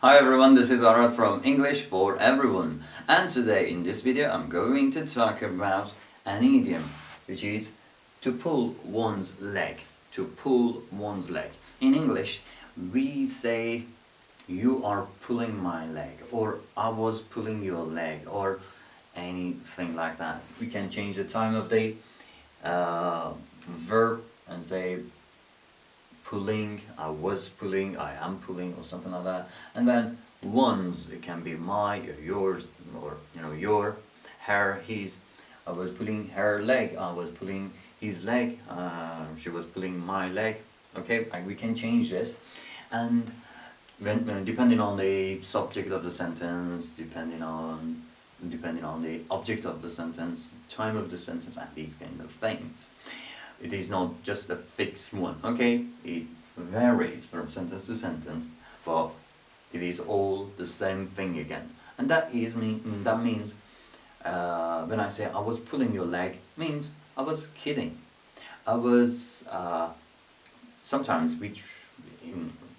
Hi everyone, this is Arad from English for Everyone, and today in this video I'm going to talk about an idiom, which is to pull one's leg. To pull one's leg. In English, we say you are pulling my leg, or I was pulling your leg, or anything like that. We can change the time of the verb and say pulling, I was pulling, I am pulling, or something like that. And then one's, it can be my or yours, or your, her, his. I was pulling her leg, I was pulling his leg, she was pulling my leg. Okay, we can change this. And when depending on the subject of the sentence, depending on the object of the sentence, time of the sentence, and these kind of things. It is not just a fixed one, okay? It varies from sentence to sentence, but it is all the same thing again. And that means when I say I was pulling your leg, means I was kidding. I was sometimes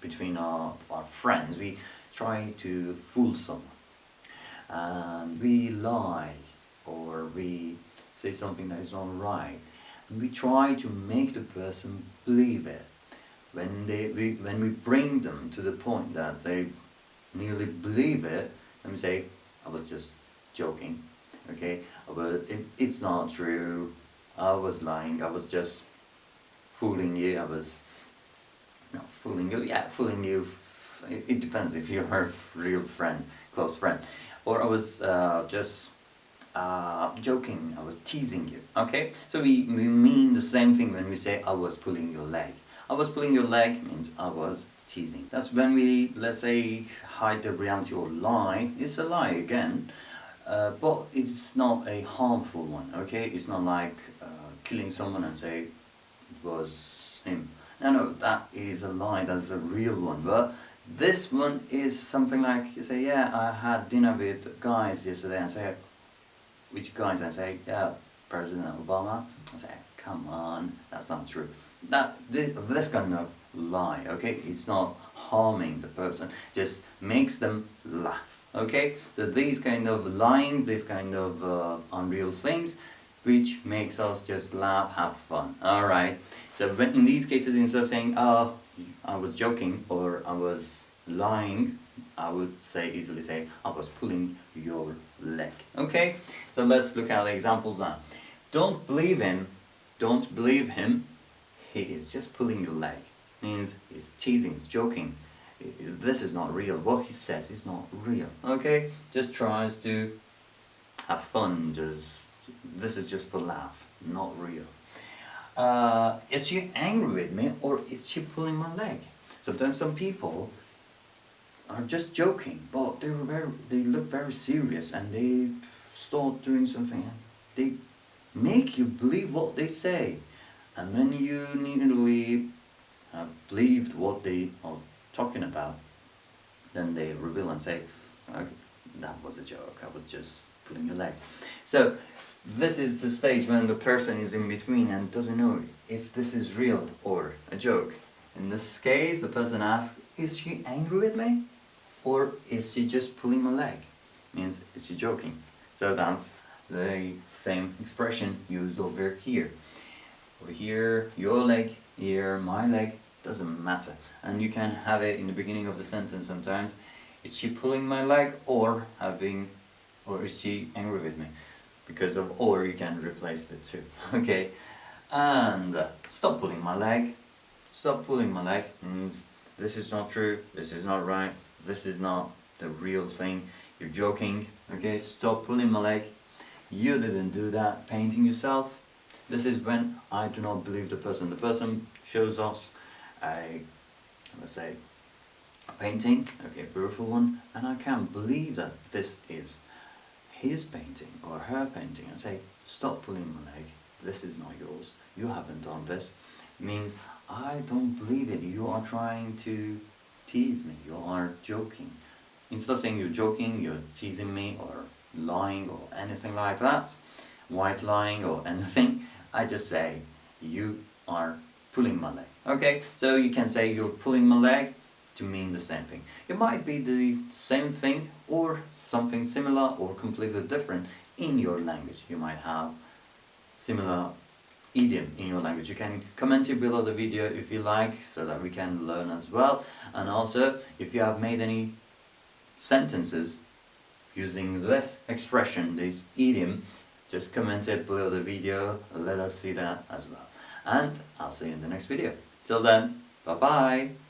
between our friends we try to fool someone, and we lie or we say something that is not right. We try to make the person believe it. When we bring them to the point that they nearly believe it, and we say, I was just joking, okay? It's not true, I was lying, I was just fooling you, I was fooling you, yeah, fooling you. It depends if you're a real friend, close friend. Or I was just joking, I was teasing you, okay? So we mean the same thing when we say I was pulling your leg. I was pulling your leg means I was teasing. That's when we, let's say, hide the reality or lie. It's a lie again, but it's not a harmful one, okay? It's not like killing someone and say it was him. No, that is a lie, that's a real one. But this one is something like, you say, yeah, I had dinner with guys yesterday, and say, which guys? I say, yeah, President Obama. I say, come on, that's not true. This kind of lie, okay? It's not harming the person, just makes them laugh, okay? So these kind of lines, these kind of unreal things, which makes us just laugh, have fun. All right. So when, in these cases, instead of saying, oh, I was joking or I was lying, I would easily say I was pulling your leg. Okay, so let's look at the examples now. Don't believe him, he is just pulling your leg. Means he's teasing, he's joking. This is not real, what he says is not real. Okay, just tries to have fun, this is just for laugh, not real. Is she angry with me, or is she pulling my leg? Sometimes some people are just joking, but they look very serious, and they start doing something, and they make you believe what they say. And when you nearly have believed what they are talking about, then they reveal and say, okay, that was a joke, I was just pulling your leg. So this is the stage when the person is in between and doesn't know if this is real or a joke. In this case, the person asks, is she angry with me? Or is she just pulling my leg? Means, is she joking? So that's the same expression used over here. Over here, your leg, here, my leg, doesn't matter. And you can have it in the beginning of the sentence sometimes. Is she pulling my leg, or is she angry with me? Because of or, you can replace the two. Okay? And stop pulling my leg. Stop pulling my leg means this is not true, this is not right, this is not the real thing, you're joking, okay? Stop pulling my leg, you didn't do that, painting yourself. This is when I do not believe the person. The person shows us let's say, a painting, okay, a beautiful one, and I can't believe that this is his painting or her painting, and say, stop pulling my leg, this is not yours, you haven't done this. It means, I don't believe it, you are trying to tease me, you are joking. Instead of saying you're joking, you're teasing me, or lying, or anything like that, white lying or anything, I just say, you are pulling my leg. Okay, so you can say you're pulling my leg, to mean the same thing. It might be the same thing or something similar or completely different in your language. You might have similar idiom in your language. You can comment it below the video if you like, so that we can learn as well. And also, if you have made any sentences using this expression, this idiom, just comment it below the video. Let us see that as well. And I'll see you in the next video. Till then, bye bye.